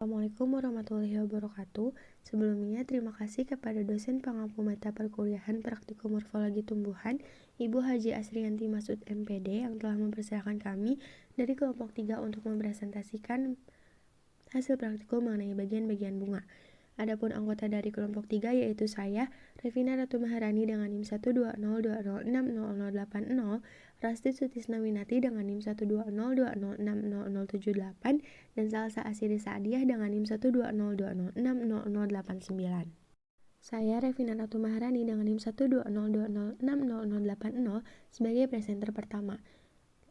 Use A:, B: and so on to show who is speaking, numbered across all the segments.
A: Assalamualaikum warahmatullahi wabarakatuh. Sebelumnya, terima kasih kepada dosen pengampu mata perkuliahan Praktikum Morfologi Tumbuhan, Ibu Haji Asriyanti Masud MPD yang telah mempersilahkan kami dari kelompok 3 untuk mempresentasikan hasil praktikum mengenai bagian-bagian bunga. Adapun anggota dari kelompok 3 yaitu saya, Revina Ratu Maharani dengan NIM 120206080, Rasti Sutisnawinati dengan NIM 12020600078, dan Salsa Asiri Saadiah dengan NIM 12020600089. Saya Revina Ratu Maharani dengan NIM 12020600080 sebagai presenter pertama.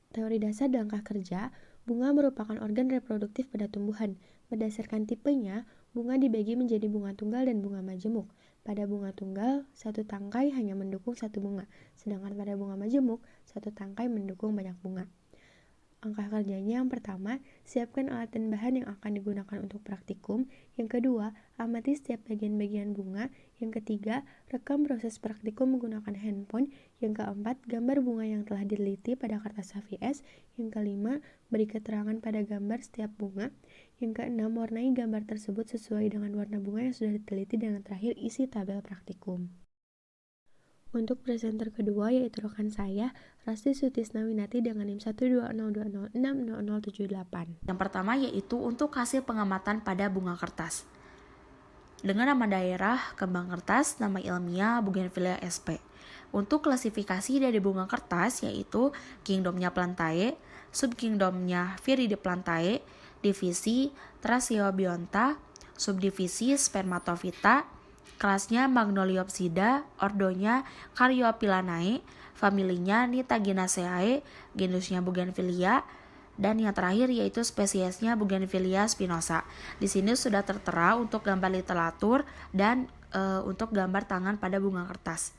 A: Teori dasar langkah kerja, bunga merupakan organ reproduktif pada tumbuhan. Berdasarkan tipenya, bunga dibagi menjadi bunga tunggal dan bunga majemuk. Pada bunga tunggal, satu tangkai hanya mendukung satu bunga, sedangkan pada bunga majemuk, satu tangkai mendukung banyak bunga. Angka kerjanya yang pertama, siapkan alat dan bahan yang akan digunakan untuk praktikum. Yang kedua, amati setiap bagian-bagian bunga. Yang ketiga, rekam proses praktikum menggunakan handphone. Yang keempat, gambar bunga yang telah diteliti pada kertas HVS. Yang kelima, beri keterangan pada gambar setiap bunga. Yang keenam, warnai gambar tersebut sesuai dengan warna bunga yang sudah diteliti, dan terakhir, isi tabel praktikum. Untuk presenter kedua yaitu rekan saya, Rasti Sutisnawinati dengan NIM 12020600078.
B: Yang pertama yaitu untuk hasil pengamatan pada bunga kertas. Dengan nama daerah, kembang kertas, nama ilmiah, Bougainvillea sp. Untuk klasifikasi dari bunga kertas yaitu kingdomnya Plantae, subkingdomnya Viridiplantae, divisi Thraciobionta, subdivisi Spermatophyta, kelasnya Magnoliopsida, ordonya Caryophyllanae, familinya Nitaginaceae, genusnya Bougainvillea, dan yang terakhir yaitu spesiesnya Bougainvillea spinosa. Di sini sudah tertera untuk gambar literatur dan untuk gambar tangan pada bunga kertas.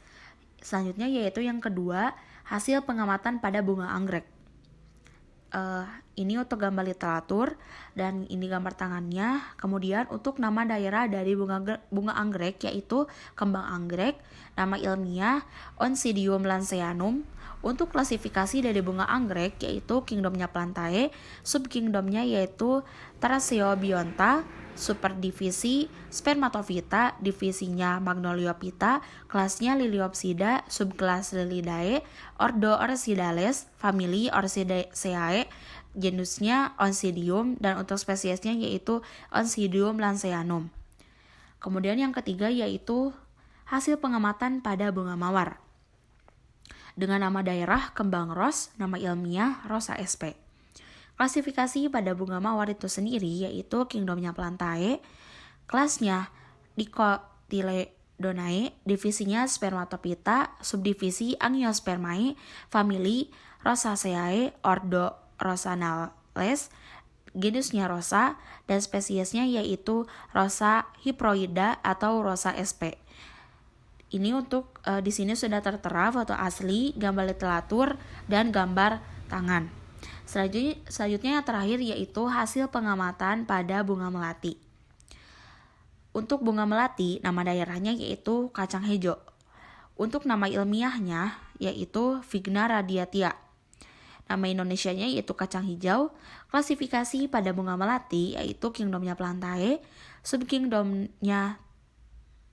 B: Selanjutnya yaitu yang kedua, hasil pengamatan pada bunga anggrek. Ini untuk gambar literatur dan ini gambar tangannya. Kemudian untuk nama daerah dari bunga anggrek yaitu kembang anggrek, nama ilmiah Oncidium lanceanum. Untuk klasifikasi dari bunga anggrek yaitu kingdomnya Plantae, subkingdomnya yaitu Thraciobionta, superdivisi Spermatophyta, divisinya Magnoliophyta, kelasnya Liliopsida, subkelas Lilidae, ordo Orchidales, famili Orchidaceae, genusnya Oncidium, dan untuk spesiesnya yaitu Oncidium lanceanum. Kemudian yang ketiga yaitu hasil pengamatan pada bunga mawar. Dengan nama daerah kembang ros, nama ilmiah Rosa sp. Klasifikasi pada bunga mawar itu sendiri yaitu kingdomnya Plantae, kelasnya Dicotyledonae, divisinya Spermatophyta, subdivisi Angiospermae, famili Rosaceae, ordo Rosanales, genusnya Rosa, dan spesiesnya yaitu Rosa hyproida atau Rosa sp. Ini untuk di sini sudah tertera foto asli, gambar literatur, dan gambar tangan. Selanjutnya yang terakhir yaitu hasil pengamatan pada bunga melati. Untuk bunga melati, nama daerahnya yaitu kacang hijau. Untuk nama ilmiahnya yaitu Vigna radiatia. Nama Indonesianya yaitu kacang hijau. Klasifikasi pada bunga melati yaitu kingdomnya Plantae, subkingdomnya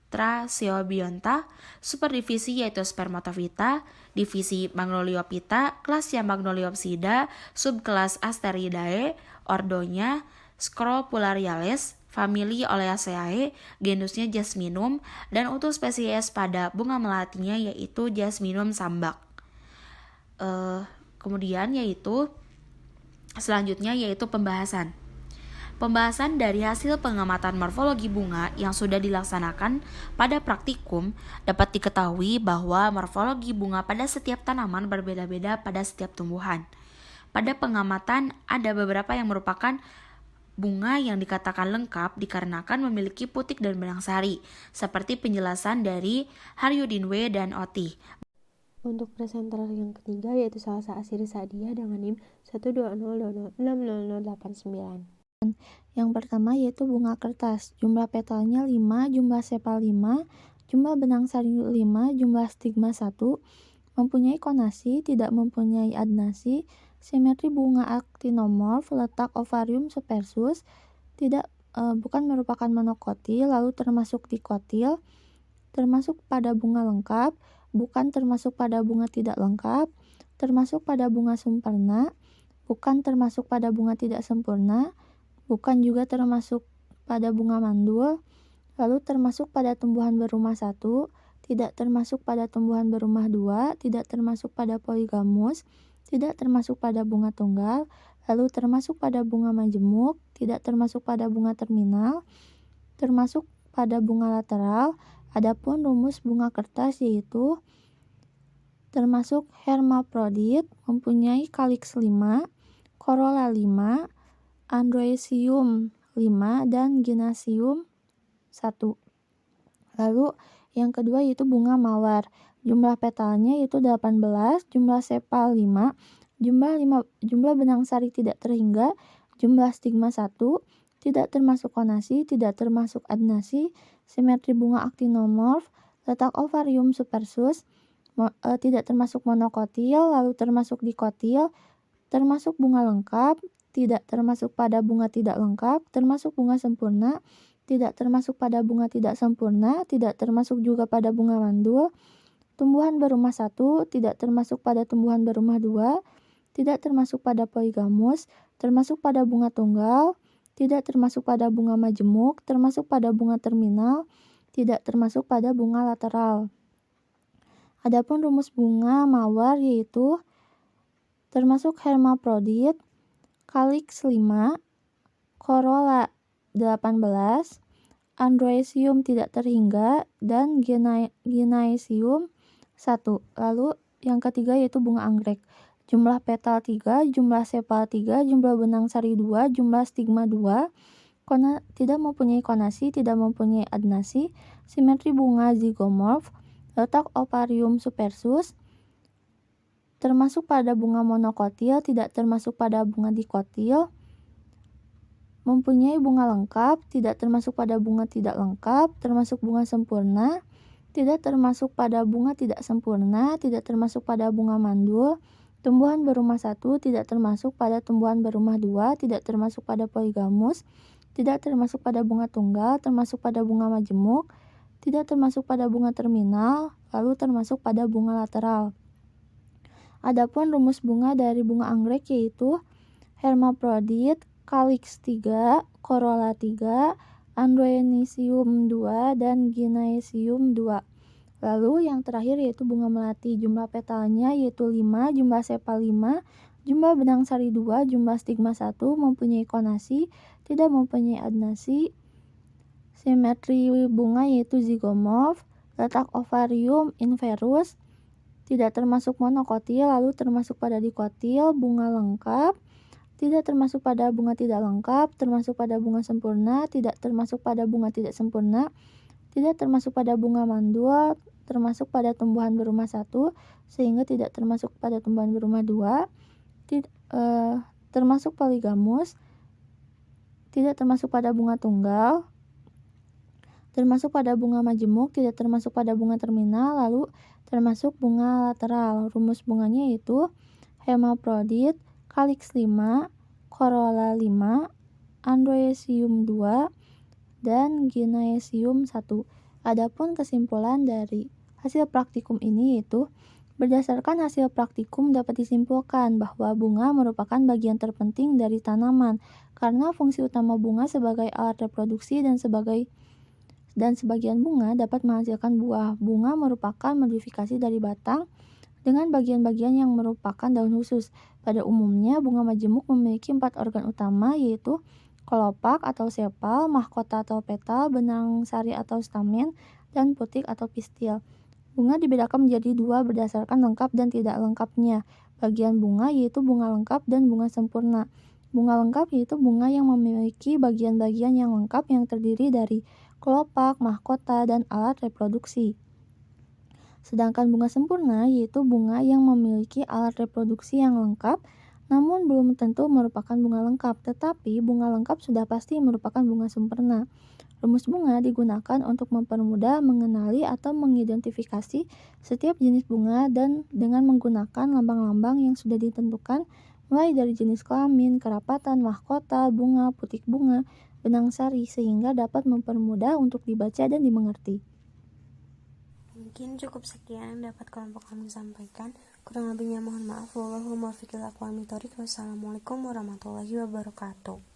B: Thraciobionta, superdivisi yaitu Spermatophyta, divisi Magnoliophyta, kelasnya Magnoliopsida, subkelas Asteridae, ordonya Scrofulariales, famili Oleaceae, genusnya Jasminum, dan untuk spesies pada bunga melatinya yaitu Jasminum sambac. Kemudian selanjutnya yaitu pembahasan. Pembahasan dari hasil pengamatan morfologi bunga yang sudah dilaksanakan pada praktikum dapat diketahui bahwa morfologi bunga pada setiap tanaman berbeda-beda pada setiap tumbuhan. Pada pengamatan ada beberapa yang merupakan bunga yang dikatakan lengkap dikarenakan memiliki putik dan benang sari, seperti penjelasan dari Haryudin W. dan Oti.
A: Untuk presenter yang ketiga yaitu Salsa Asiri Saadiah dengan NIM 12020600089.
C: Yang pertama yaitu bunga kertas. Jumlah petalnya 5, jumlah sepal 5, jumlah benang sari 5, jumlah stigma 1, mempunyai konasi, tidak mempunyai adnasi, simetri bunga aktinomorf, letak ovarium subversus, tidak bukan merupakan monokotil, lalu termasuk dikotil, termasuk pada bunga lengkap, bukan termasuk pada bunga tidak lengkap, termasuk pada bunga sempurna, bukan termasuk pada bunga tidak sempurna, bukan juga termasuk pada bunga mandul, lalu termasuk pada tumbuhan berumah satu, tidak termasuk pada tumbuhan berumah dua, tidak termasuk pada poligamus, tidak termasuk pada bunga tunggal, lalu termasuk pada bunga majemuk, tidak termasuk pada bunga terminal, termasuk pada bunga lateral. Adapun rumus bunga kertas yaitu termasuk hermaprodit, mempunyai kaliks 5, corolla 5, androecium 5, dan ginasium 1. Lalu yang kedua yaitu bunga mawar. Jumlah petalnya yaitu 18, jumlah sepal 5, jumlah benang sari tidak terhingga, jumlah stigma 1, tidak termasuk konasi, tidak termasuk adnasi, simetri bunga aktinomorf, letak ovarium supersus, tidak termasuk monokotil, lalu termasuk dikotil, termasuk bunga lengkap, tidak termasuk pada bunga tidak lengkap, termasuk bunga sempurna, tidak termasuk pada bunga tidak sempurna, tidak termasuk juga pada bunga mandul, tumbuhan berumah satu, tidak termasuk pada tumbuhan berumah dua, tidak termasuk pada poligamus, termasuk pada bunga tunggal, tidak termasuk pada bunga majemuk, termasuk pada bunga terminal, tidak termasuk pada bunga lateral. Adapun rumus bunga mawar yaitu termasuk hermaprodit, kaliks 5, corolla 18, androecium tidak terhingga, dan ginasium 1. Lalu yang ketiga yaitu bunga anggrek. Jumlah petal 3, jumlah sepal 3, jumlah benang sari 2, jumlah stigma 2, tidak mempunyai konasi, tidak mempunyai adnasi, simetri bunga zigomorf, letak ovarium supersus, termasuk pada bunga monokotil, tidak termasuk pada bunga dikotil, mempunyai bunga lengkap, tidak termasuk pada bunga tidak lengkap, termasuk bunga sempurna, tidak termasuk pada bunga tidak sempurna, tidak termasuk pada bunga mandul, tumbuhan berumah satu, tidak termasuk pada tumbuhan berumah dua, tidak termasuk pada poligamus, tidak termasuk pada bunga tunggal, termasuk pada bunga majemuk, tidak termasuk pada bunga terminal, lalu termasuk pada bunga lateral. Adapun rumus bunga dari bunga anggrek yaitu hermaprodit, kaliks 3, corolla 3, androecium 2, dan ginasium 2. Lalu yang terakhir yaitu bunga melati. Jumlah petalnya yaitu 5, jumlah sepal 5, jumlah benang sari 2, jumlah stigma 1, mempunyai konasi, tidak mempunyai adnasi, simetri bunga yaitu zigomorf, letak ovarium inverus, tidak termasuk monokotil, lalu termasuk pada dikotil, bunga lengkap, tidak termasuk pada bunga tidak lengkap, termasuk pada bunga sempurna, tidak termasuk pada bunga tidak sempurna, tidak termasuk pada bunga mandul, termasuk pada tumbuhan berumah satu, sehingga tidak termasuk pada tumbuhan berumah dua, termasuk poligamus, tidak termasuk pada bunga tunggal, termasuk pada bunga majemuk, tidak termasuk pada bunga terminal, lalu termasuk bunga lateral. Rumus bunganya yaitu hermaprodit, kaliks 5, corolla 5, androecium 2, dan ginasium 1. Adapun kesimpulan dari hasil praktikum ini yaitu berdasarkan hasil praktikum dapat disimpulkan bahwa bunga merupakan bagian terpenting dari tanaman karena fungsi utama bunga sebagai alat reproduksi dan sebagian bunga dapat menghasilkan buah. Bunga merupakan modifikasi dari batang dengan bagian-bagian yang merupakan daun khusus. Pada umumnya, bunga majemuk memiliki 4 organ utama yaitu kelopak atau sepal, mahkota atau petal, benang sari atau stamen, dan putik atau pistil. Bunga dibedakan menjadi 2 berdasarkan lengkap dan tidak lengkapnya. Bagian bunga yaitu bunga lengkap dan bunga sempurna. Bunga lengkap yaitu bunga yang memiliki bagian-bagian yang lengkap yang terdiri dari kelopak, mahkota, dan alat reproduksi. Sedangkan bunga sempurna yaitu bunga yang memiliki alat reproduksi yang lengkap, namun belum tentu merupakan bunga lengkap, tetapi bunga lengkap sudah pasti merupakan bunga sempurna. Rumus bunga digunakan untuk mempermudah mengenali atau mengidentifikasi setiap jenis bunga dan dengan menggunakan lambang-lambang yang sudah ditentukan mulai dari jenis kelamin, kerapatan, mahkota, bunga, putik bunga, benang sari sehingga dapat mempermudah untuk dibaca dan dimengerti.
A: Mungkin cukup sekian yang dapat kelompok kami sampaikan. Kurang lebihnya mohon maaf. Wallahul muwaffiq ila aqwamit thoriq. Wassalamualaikum warahmatullahi wabarakatuh.